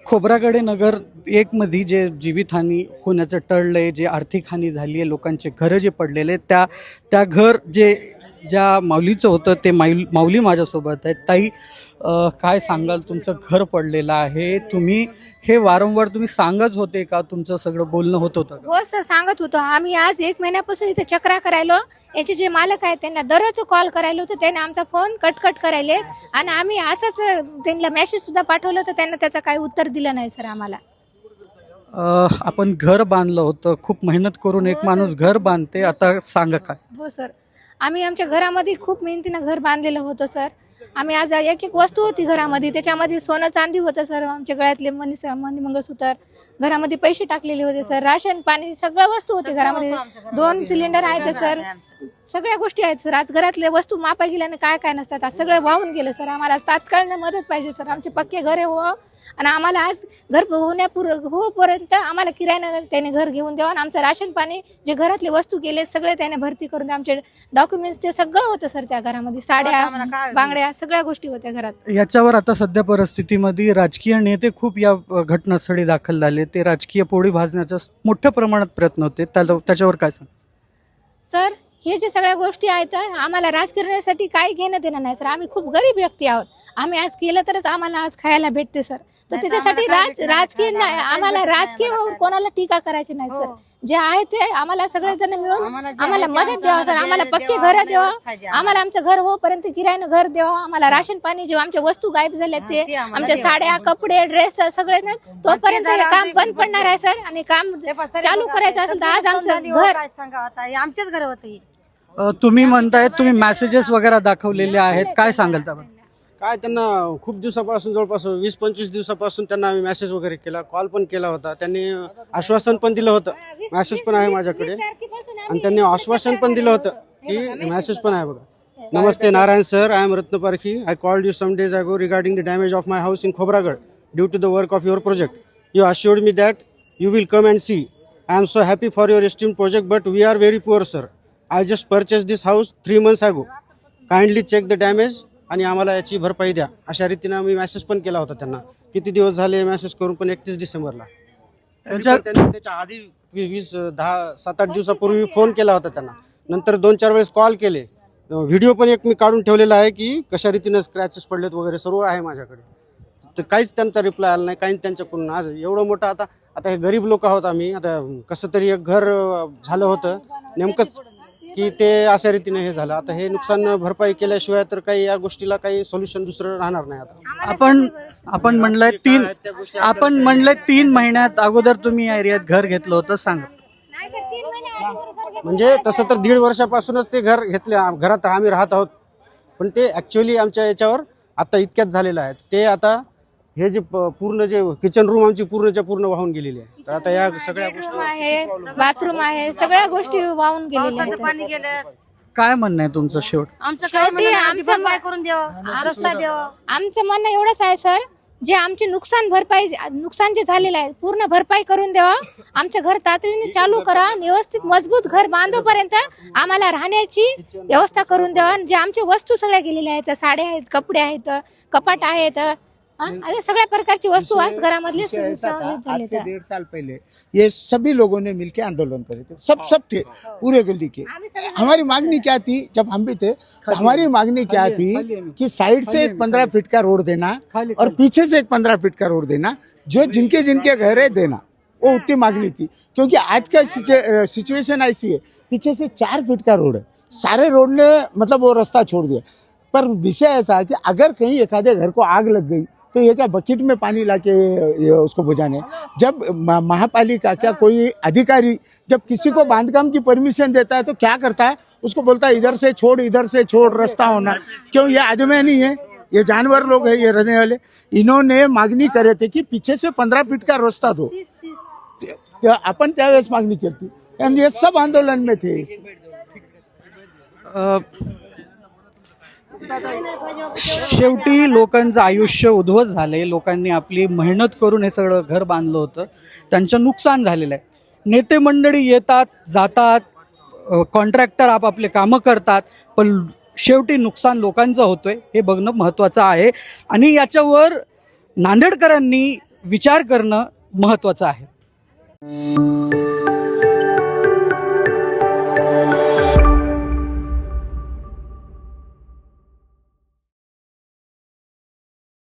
खोब्रागडे नगर एक मध्ये जे जीवितहानी होण्याचं टळलंय, जे आर्थिक हानी झाली आहे, लोकांचे घरं जे पडलेले आहेत, त्या घर जे ज्या माऊलीचं होतं ते माऊली माझ्यासोबत आहेत. ताई, काय सांगाल? तुमचं घर पडलेलं आहे, तुम्ही हे वारंवार तुम्ही सांगत होते का? तुमचं सगळं बोलणं होत होतं का? हो सर, सांगत होतो आम्ही. आज 1 महिन्यापासून इथे चक्रा करायलो. याचे जे मालक आहेत त्यांना दररोज कॉल करायला होतं, त्यांनी आमचा फोन कट करायले आणि आम्ही असंच त्यांना मेसेज सुद्धा पाठवलं तर त्यांना त्याचं काही उत्तर दिलं नाही सर आम्हाला. आपण घर बांधलं होतं, खूप मेहनत करून एक माणूस घर बांधते, आता सांगा काय? हो सर, आम्ही आमच्या घरामध्ये खूप मेहनतीनं घर बांधलेलं होतं सर. आम्ही आज एक वस्तू होती घरामध्ये, त्याच्यामध्ये सोनं चांदी होतं सर, आमच्या गळ्यातले मणी मंगळसूत्र, घरामध्ये पैसे टाकलेले होते सर, राशन पाणी सगळ्या वस्तू होते घरामध्ये. 2 सिलेंडर आहेत सर, सगळ्या गोष्टी आहेत सर. आज घरातले वस्तू मापा गेल्याने काय नसतात, आज सगळं वाहून गेलं सर. आम्हाला तात्काळ मदत पाहिजे सर, आमचे पक्के घरे हो आणि आम्हाला आज घर होईपर्यंत आम्हाला किरायानं त्याने घर घेऊन द्यावं आणि आमचं राशन पाणी जे घरातले वस्तू गेले सगळे त्याने भरती करून द्या. आमचे डॉक्युमेंट्स ते सगळं होतं सर त्या घरामध्ये, साड्या बांगड्या सगळ्या गोष्टी होत्या घरात. याच्यावर आता सध्या परिस्थितीमध्ये राजकीय नेते खूप या घटनास्थळी दाखल झाले, ते राजकीय पोळी भाजण्याचा मोठ्या प्रमाणात प्रयत्न होते, त्याच्यावर काय सांग? सर, हे जे सगळ्या गोष्टी आहेत आम्हाला राजकारणासाठी काही घेणं देणं नाही सर. आम्ही खूप गरीब व्यक्ती आहोत. आम्ही आज केलं तरच आम्हाला आज खायला भेटते सर. तर त्याच्यासाठी राजकीय नाही, आम्हाला राजकीय कोणाला टीका करायची नाही सर. जे आहे ते आम्हाला सगळेजण मिळून आम्हाला मदत द्यावा सर. आम्हाला पक्के घर द्यावा, आम्हाला आमचं घर होईपर्यंत किरायानं घर द्यावा. आम्हाला राशन पाणी जे आमच्या वस्तू गायब झाल्या ते आमच्या साड्या कपडे ड्रेस सगळे ना तोपर्यंत हे काम बंद पडणार आहे सर. आणि काम चालू करायचं असेल तर आज आमचं घर आमचेच घर होते. तुम्ही म्हणताय तुम्ही मेसेजेस वगैरे दाखवलेले आहेत, काय सांगाल त्याबद्दल? काय त्यांना खूप दिवसापासून जवळपास 20-25 दिवसापासून त्यांना आम्ही मेसेज वगैरे केला, कॉल पण केला होता. त्यांनी आश्वासन पण दिलं होतं, मेसेज पण आहे माझ्याकडे, आणि त्यांनी आश्वासन पण दिलं होतं की मेसेज पण आहे बघा. नमस्ते Narayan sir, I am Ratna Parkhi. I called you some days ago regarding the damage of my house in Khobragad due to the work of your project. You assured me that you will come and see. I am so happy for your esteemed project, but we are very poor, sir. I just purchased this house 3 months ago. Kindly check the damage आणि आम्हाला याची भरपाई द्या, अशा रीतीनं मी message पण केला होता त्यांना. किती दिवस झाले मेसेज करून, पण 31 डिसेंबरला. त्याच्या आधी 7-8 दिवसापूर्वी फोन केला होता त्यांना, नंतर 2-4 वेळेस कॉल केले. व्हिडिओ पण एक मी काढून ठेवलेला आहे की कशा रीतीनं स्क्रॅचेस पडलेत वगैरे सर्व आहे माझ्याकडे. तर काहीच त्यांचा रिप्लाय आला नाही, काहीच त्यांच्याकडून. आज एवढं मोठं आता हे गरीब लोक आहोत आम्ही. आता कसं तरी एक घर झालं होतं नेमकंच की ते अशा रीतीने हे झालं. आता हे नुकसान भरपाई केल्याशिवाय तर काही या गोष्टीला काही सोल्युशन दुसरं राहणार नाही. आता आपण म्हणलंय 3 महिन्यात अगोदर तुम्ही या एरियात घर घेतलं होतं, सांगा. म्हणजे तसं तर 1.5 वर्षापासूनच ते घर घरात आम्ही राहत आहोत, पण ते ऍक्च्युअली आमच्या याच्यावर आता इतक्यात झालेलं आहे. ते आता हे जे पूर्ण जे किचन रूम आमची पूर्णच्या पूर्ण वाहून गेलेली आहे. तर आता या सगळ्या गोष्टी आहे, बाथरूम आहे, सगळ्या गोष्टी वाहून गेलेल्या आहेत. पाणी गेलं. काय म्हणणं आहे तुमचं शेवट? आमचं करून द्यावं, रस्ता द्यावा. आमचं म्हणणं एवढंच आहे सर, जे आमचे नुकसान जे झालेलं आहे पूर्ण भरपाई करून द्यावा. आमचं घर तातडीने चालू करा, व्यवस्थित मजबूत घर बांधोपर्यंत आम्हाला राहण्याची व्यवस्था करून द्यावा. जे आमचे वस्तू सगळ्या गेलेल्या आहेत, साड्या आहेत, कपडे आहेत, कपाट आहेत, सगळ्या प्रकारची वस्तू आज घरामधली आज से 1.5 साल पहले ये सभी लोगों ने मिलके आंदोलन करे थे, सब थे पूरे गली के. हमारी मांगनी क्या थी, जब हम भी थे तो हमारी मांगनी क्या थी कि साइड से एक 15 फीट का रोड देना और पीछे से एक 15 फीट का रोड देना, जो जिनके घर है देना, वो उतनी मांगनी थी. क्योंकि आज का सिचुएशन ऐसी है, पीछे से 4 फीट का रोड है, सारे रोड ने मतलब वो रास्ता छोड़ दिया. पर विषय ऐसा है कि अगर कहीं एक आधे घर को आग लग गई तो ये क्या बकेट में पानी लाके उसको बुझाने. जब महापालिका क्या कोई अधिकारी जब किसी को बांधकाम की परमिशन देता है तो क्या करता है, उसको बोलता है इधर से छोड़ रास्ता होना. क्यों? ये आदमी नहीं है, ये जानवर लोग है ये रहने वाले. इन्होंने मागणी करे थे की पीछे से 15 फीट का रास्ता दो. आपण त्यावेळेस मागणी केली आणि ये सब आंदोलन में थे. शेवटी लोकांचं आयुष्य उद्ध्वस्त झालंय. लोकांनी आपली मेहनत करून हे सगळं घर बांधलं होतं, त्यांचं नुकसान झालेलं आहे. नेते मंडळी येतात जातात, कॉन्ट्रॅक्टर आपापले कामं करतात, पण शेवटी नुकसान लोकांचं होतंय हे बघणं महत्त्वाचं आहे. आणि याच्यावर नांदेडकरांनी विचार करणं महत्त्वाचं आहे.